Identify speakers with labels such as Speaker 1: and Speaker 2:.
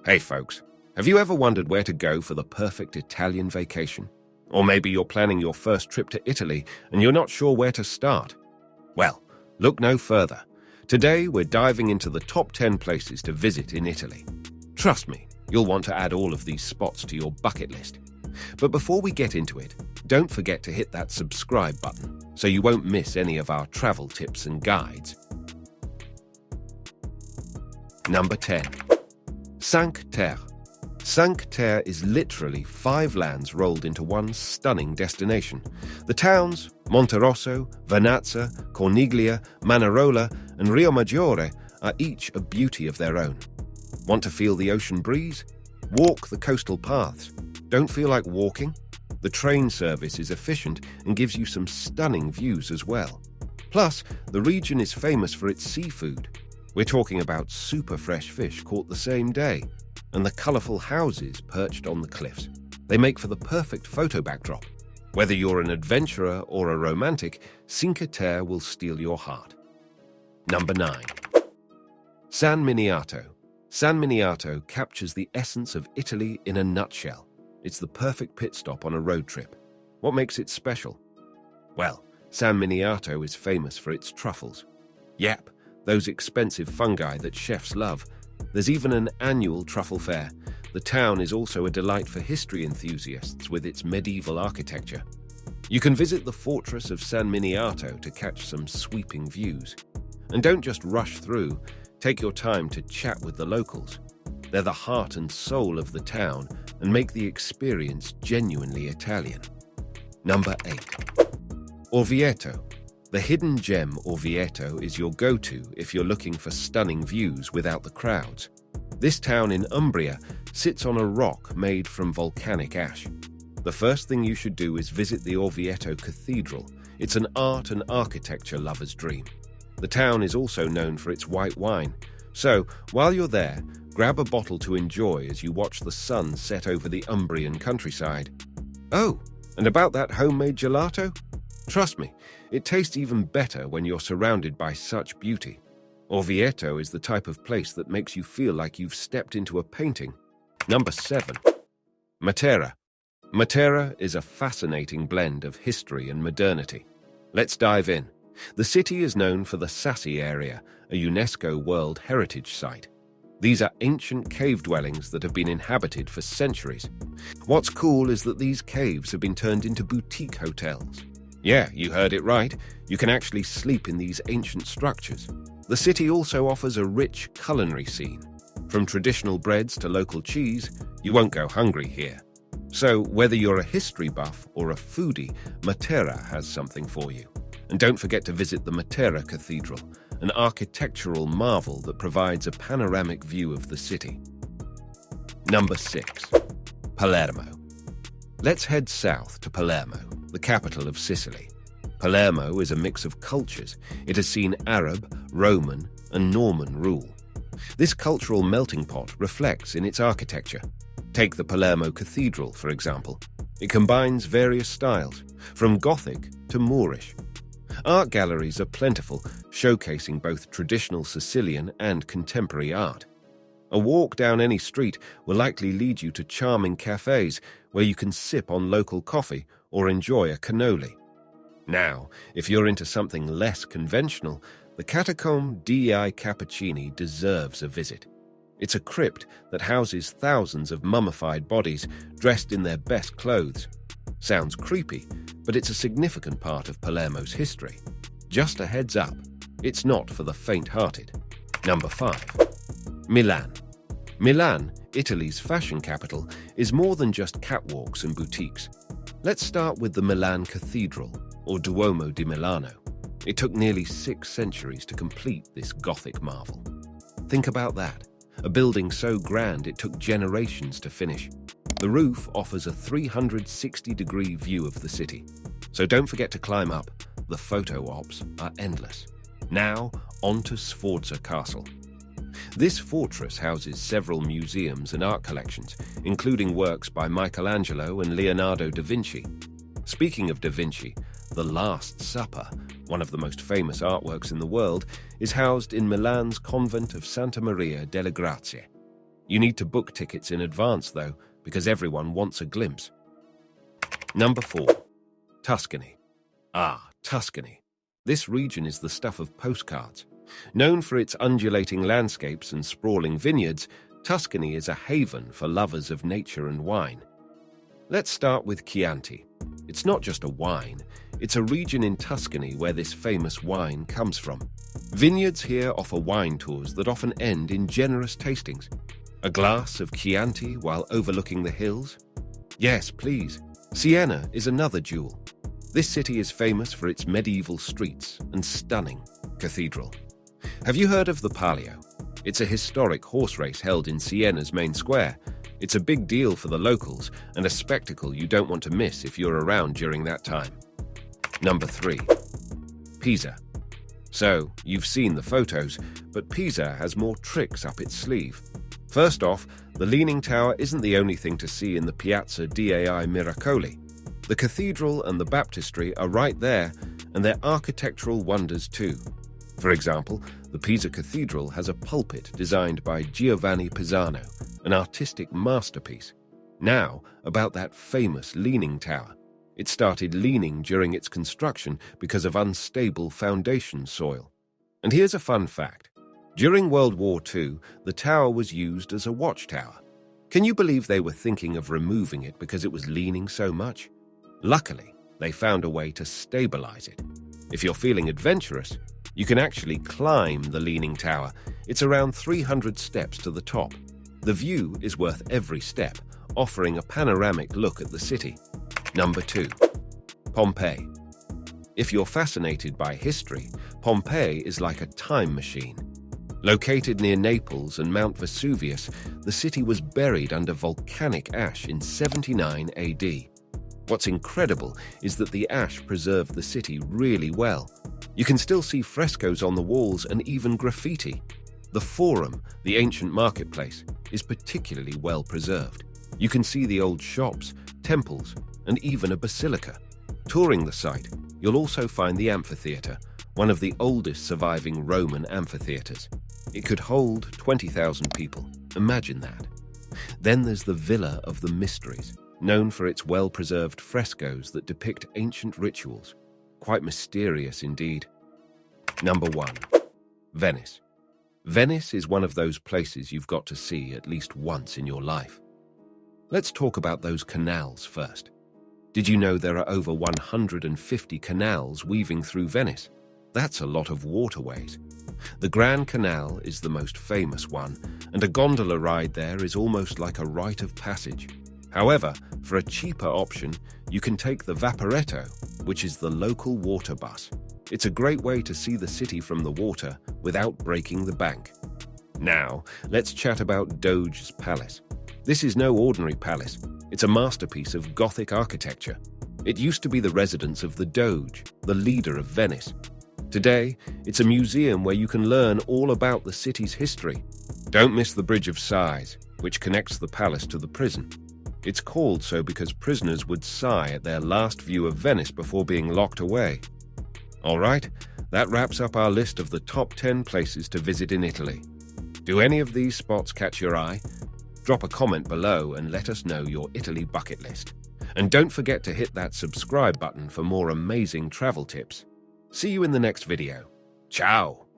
Speaker 1: Hey folks, have you ever wondered where to go for the perfect Italian vacation? Or maybe you're planning your first trip to Italy and you're not sure where to start? Well, look no further. Today we're diving into the top 10 places to visit in Italy. Trust me, you'll want to add all of these spots to your bucket list. But before we get into it, don't forget to hit that subscribe button so you won't miss any of our travel tips and guides. Number 10. Cinque Terre. Cinque Terre is literally 5 lands rolled into one stunning destination. The towns, Monterosso, Vernazza, Corniglia, Manarola, and Riomaggiore, are each a beauty of their own. Want to feel the ocean breeze? Walk the coastal paths. Don't feel like walking? The train service is efficient and gives you some stunning views as well. Plus, the region is famous for its seafood. We're talking about super fresh fish caught the same day, and the colourful houses perched on the cliffs. They make for the perfect photo backdrop. Whether you're an adventurer or a romantic, Cinque Terre will steal your heart. Number 9. San Miniato. San Miniato captures the essence of Italy in a nutshell. It's the perfect pit stop on a road trip. What makes it special? Well, San Miniato is famous for its truffles. Yep, those expensive fungi that chefs love. There's even an annual truffle fair. The town is also a delight for history enthusiasts with its medieval architecture. You can visit the fortress of San Miniato to catch some sweeping views. And don't just rush through, take your time to chat with the locals. They're the heart and soul of the town and make the experience genuinely Italian. Number 8. Orvieto. The hidden gem Orvieto is your go-to if you're looking for stunning views without the crowds. This town in Umbria sits on a rock made from volcanic ash. The first thing you should do is visit the Orvieto Cathedral. It's an art and architecture lover's dream. The town is also known for its white wine. So, while you're there, grab a bottle to enjoy as you watch the sun set over the Umbrian countryside. Oh, and about that homemade gelato? Trust me, it tastes even better when you're surrounded by such beauty. Orvieto is the type of place that makes you feel like you've stepped into a painting. Number 7. Matera. Matera is a fascinating blend of history and modernity. Let's dive in. The city is known for the Sassi area, a UNESCO World Heritage Site. These are ancient cave dwellings that have been inhabited for centuries. What's cool is that these caves have been turned into boutique hotels. Yeah, you heard it right. You can actually sleep in these ancient structures. The city also offers a rich culinary scene. From traditional breads to local cheese, you won't go hungry here. So, whether you're a history buff or a foodie, Matera has something for you. And don't forget to visit the Matera Cathedral, an architectural marvel that provides a panoramic view of the city. Number 6. Palermo. Let's head south to Palermo, the capital of Sicily. Palermo is a mix of cultures. It has seen Arab, Roman, and Norman rule. This cultural melting pot reflects in its architecture. Take the Palermo Cathedral, for example. It combines various styles, from Gothic to Moorish. Art galleries are plentiful, showcasing both traditional Sicilian and contemporary art. A walk down any street will likely lead you to charming cafes where you can sip on local coffee or enjoy a cannoli. Now, if you're into something less conventional, the Catacombe dei Cappuccini deserves a visit. It's a crypt that houses thousands of mummified bodies dressed in their best clothes. Sounds creepy, but it's a significant part of Palermo's history. Just a heads up, it's not for the faint-hearted. Number 5. Milan. Milan, Italy's fashion capital, is more than just catwalks and boutiques. Let's start with the Milan Cathedral, or Duomo di Milano. It took nearly 6 centuries to complete this Gothic marvel. Think about that. A building so grand it took generations to finish. The roof offers a 360-degree view of the city. So don't forget to climb up. The photo ops are endless. Now, on to Sforza Castle. This fortress houses several museums and art collections, including works by Michelangelo and Leonardo da Vinci. Speaking of da Vinci, The Last Supper, one of the most famous artworks in the world, is housed in Milan's convent of Santa Maria delle Grazie. You need to book tickets in advance, though, because everyone wants a glimpse. Number 4. Tuscany. Ah, Tuscany. This region is the stuff of postcards. Known for its undulating landscapes and sprawling vineyards, Tuscany is a haven for lovers of nature and wine. Let's start with Chianti. It's not just a wine, it's a region in Tuscany where this famous wine comes from. Vineyards here offer wine tours that often end in generous tastings. A glass of Chianti while overlooking the hills? Yes, please. Siena is another jewel. This city is famous for its medieval streets and stunning cathedral. Have you heard of the Palio? It's a historic horse race held in Siena's main square. It's a big deal for the locals and a spectacle you don't want to miss if you're around during that time. Number 3. Pisa. So, you've seen the photos, but Pisa has more tricks up its sleeve. First off, the Leaning Tower isn't the only thing to see in the Piazza dei Miracoli. The cathedral and the baptistry are right there, and they're architectural wonders too. For example, the Pisa Cathedral has a pulpit designed by Giovanni Pisano, an artistic masterpiece. Now, about that famous Leaning Tower. It started leaning during its construction because of unstable foundation soil. And here's a fun fact. During World War II, the tower was used as a watchtower. Can you believe they were thinking of removing it because it was leaning so much? Luckily, they found a way to stabilize it. If you're feeling adventurous, you can actually climb the Leaning Tower. It's around 300 steps to the top. The view is worth every step, offering a panoramic look at the city. Number 2. Pompeii. If you're fascinated by history, Pompeii is like a time machine. Located near Naples and Mount Vesuvius, the city was buried under volcanic ash in 79 AD. What's incredible is that the ash preserved the city really well. You can still see frescoes on the walls and even graffiti. The Forum, the ancient marketplace, is particularly well preserved. You can see the old shops, temples, and even a basilica. Touring the site, you'll also find the amphitheatre, one of the oldest surviving Roman amphitheatres. It could hold 20,000 people. Imagine that. Then there's the Villa of the Mysteries, known for its well-preserved frescoes that depict ancient rituals. Quite mysterious indeed. Number 1. Venice. Venice is one of those places you've got to see at least once in your life. Let's talk about those canals first. Did you know there are over 150 canals weaving through Venice? That's a lot of waterways. The Grand Canal is the most famous one, and a gondola ride there is almost like a rite of passage. However, for a cheaper option, you can take the Vaporetto, which is the local water bus. It's a great way to see the city from the water without breaking the bank. Now, let's chat about Doge's Palace. This is no ordinary palace. It's a masterpiece of Gothic architecture. It used to be the residence of the Doge, the leader of Venice. Today, it's a museum where you can learn all about the city's history. Don't miss the Bridge of Sighs, which connects the palace to the prison. It's called so because prisoners would sigh at their last view of Venice before being locked away. All right, that wraps up our list of the top 10 places to visit in Italy. Do any of these spots catch your eye? Drop a comment below and let us know your Italy bucket list. And don't forget to hit that subscribe button for more amazing travel tips. See you in the next video. Ciao!